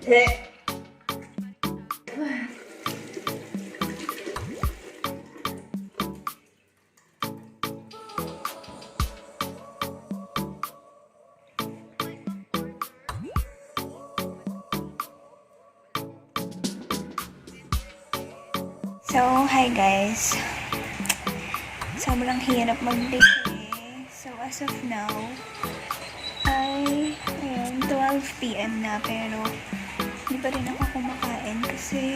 So, hi guys. Sobrang hirap mag-decay. So, as of now, ay, ayun, 12 PM na, pero hindi pa rin ako kumakain kasi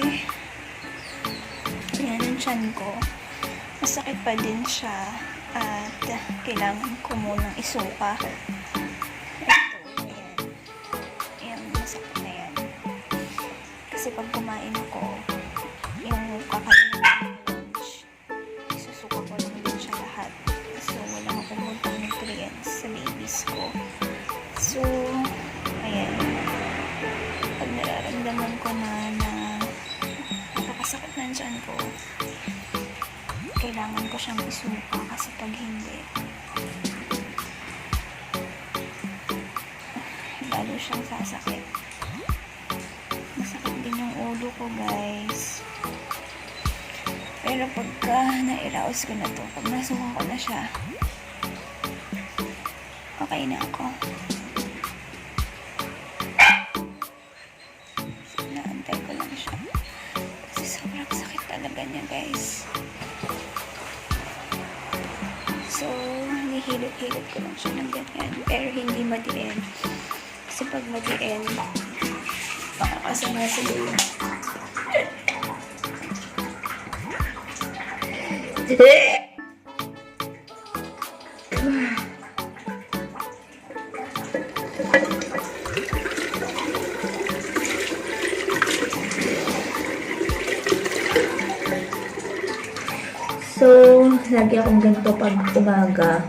ayan, ang tiyan ko. Masakit pa din siya at kailangan ko munang isuka. Ito, ayan. Ayan, masakit na yan. Kasi pag kumain ako, yung kakain ng lunch, isusuka ko lang din siya lahat. So, walang pumutang nutrients sa babies ko. So, ayan. Pag nararamdaman ko na napakasakit na dyan ko, kailangan ko siyang isuka kasi pag hindi, lalo siyang sasakit. Masakit din yung ulo ko, guys. Pero pagka nairaos ko na to, pag nasuka ko na siya, okay na ako. So, naantay ko lang siya. Kasi sobrang sakit talaga niya, guys. So, hinihilot-hilot ko lang siya ng ganyan. Pero hindi madiin. Kasi pag madiin, makakasama sa dulo. So, lagi akong ganito pag umaga.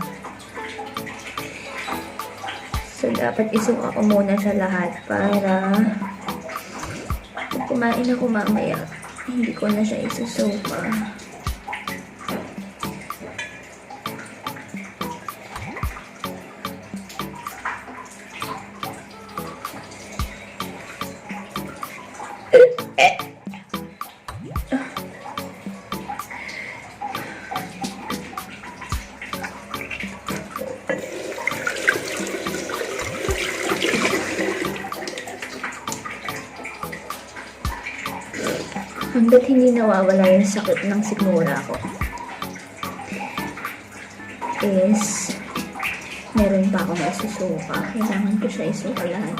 So, dapat isuka ko muna sa lahat para pag kumain ako mamaya, hindi ko na siya isusuka. Hanggat hindi nawawala yung sakit ng sikmura ko is meron pa akong isusuka. Kailangan ko siya isuka lahat.